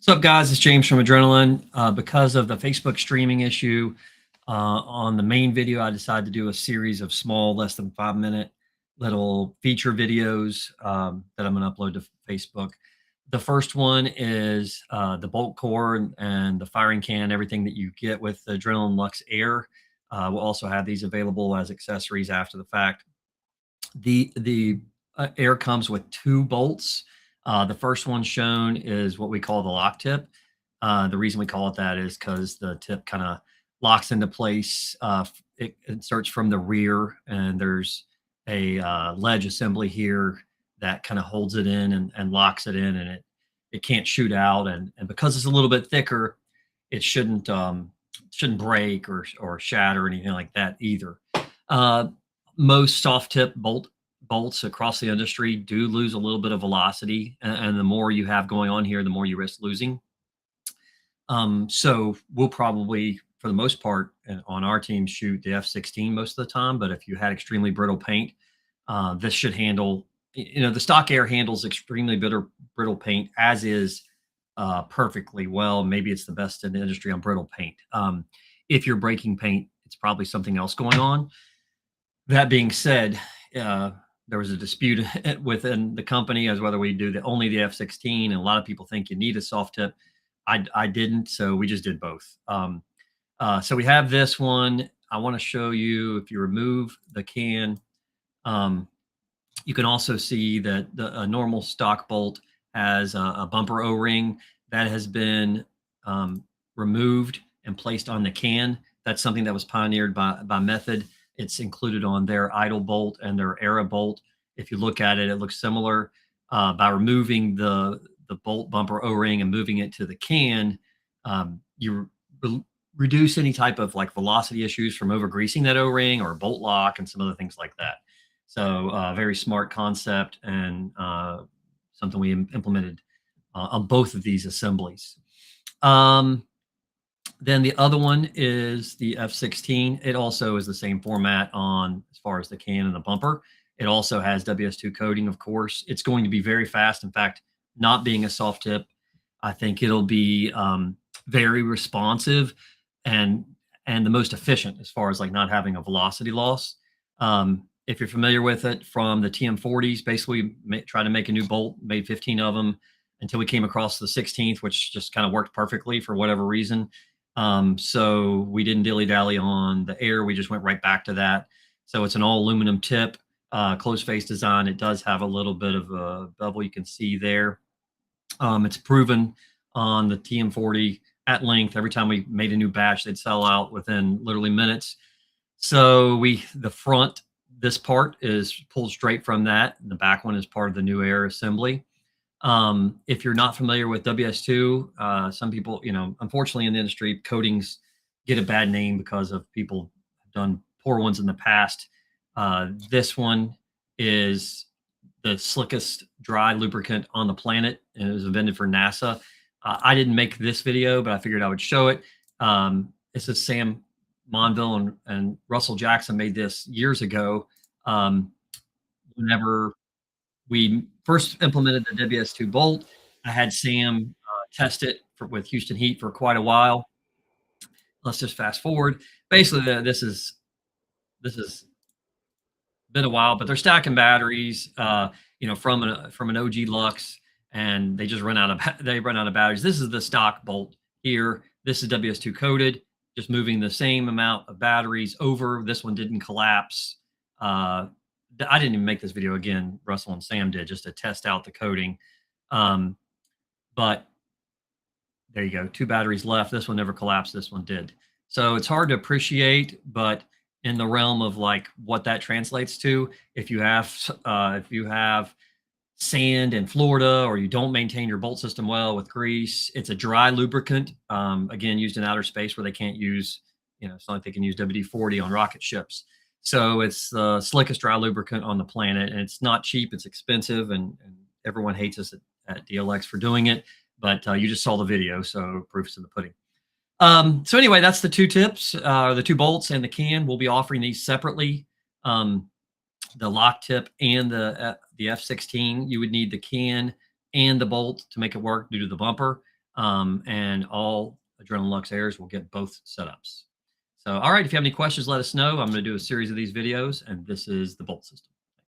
What's up, guys? It's James from Adrenaline. Because of the Facebook streaming issue on the main video, I decided to do a series of small, less than 5 minute little feature videos that I'm going to upload to Facebook. The first one is the bolt cord and the firing can, everything that you get with the Adrenaline Luxe AIRE. We'll also have these available as accessories after the fact. The AIRE comes with two bolts. The first one shown is what we call the lock tip. The reason we call it that is because the tip kind of locks into place. It inserts from the rear, and there's a ledge assembly here that kind of holds it in and locks it in, and it can't shoot out. And because it's a little bit thicker, it shouldn't break or shatter or anything like that either. Most soft tip bolts across the industry do lose a little bit of velocity, and the more you have going on here, the more you risk losing. So we'll probably, for the most part, on our team, shoot the F-16 most of the time. But if you had extremely brittle paint, this should handle. The stock AIRE handles extremely brittle paint, as is perfectly well. Maybe it's the best in the industry on brittle paint. If you're breaking paint, it's probably something else going on. That being said, there was a dispute within the company as whether we do only the F-16, and a lot of people think you need a soft tip. I didn't, so we just did both. So we have this one. I want to show you, if you remove the can, you can also see that a normal stock bolt has a bumper O-ring that has been removed and placed on the can. That's something that was pioneered by Method. It's included on their idle bolt and their era bolt. If you look at it, it looks similar. By removing the bolt bumper O-ring and moving it to the can, you reduce any type of velocity issues from over greasing that O-ring or bolt lock and some other things like that. So very smart concept, and something we implemented on both of these assemblies. Then the other one is the F-16. It also is the same format as far as the can and the bumper. It also has WS2 coating, of course. It's going to be very fast. In fact, not being a soft tip, I think it'll be very responsive and the most efficient as far as not having a velocity loss. If you're familiar with it from the TM40s, basically tried to make a new bolt, made 15 of them until we came across the 16th, which just kind of worked perfectly for whatever reason. So we didn't dilly-dally on the AIRE. We just went right back to that. So it's an all aluminum tip, closed face design. It does have a little bit of a bevel you can see there. It's proven on the TM40 at length. Every time we made a new batch, they'd sell out within literally minutes. So the front, this part is pulled straight from that. And the back one is part of the new AIRE assembly. If you're not familiar with WS2, some people, unfortunately in the industry, coatings get a bad name because of people have done poor ones in the past. This one is the slickest dry lubricant on the planet, and it was invented for NASA. I didn't make this video, but I figured I would show it. This is Sam Monville and Russell Jackson made this years ago. Whenever we first implemented the WS2 bolt, I had Sam test it with Houston Heat for quite a while. Let's just fast forward. Basically, this is been a while, but they're stacking batteries, from an OG Lux, and they just run out of batteries. This is the stock bolt here. This is WS2 coated, just moving the same amount of batteries over. This one didn't collapse. I didn't even make this video, again, Russell and Sam did, just to test out the coating. But there you go, 2 batteries left. This one never collapsed, this one did. So it's hard to appreciate, but in the realm of what that translates to, if you have sand in Florida, or you don't maintain your bolt system well with grease, it's a dry lubricant, again, used in outer space where they can't use, it's not like they can use WD-40 on rocket ships. So it's the slickest dry lubricant on the planet, and it's not cheap. It's expensive, and everyone hates us at DLX for doing it. But you just saw the video, so proof's in the pudding. So anyway, that's the 2 tips, the 2 bolts and the can. We'll be offering these separately. The lock tip and the F-16, you would need the can and the bolt to make it work due to the bumper. and all Adrenaline Luxe Aires will get both setups. So, all right, if you have any questions, let us know. I'm going to do a series of these videos, and this is the bolt system.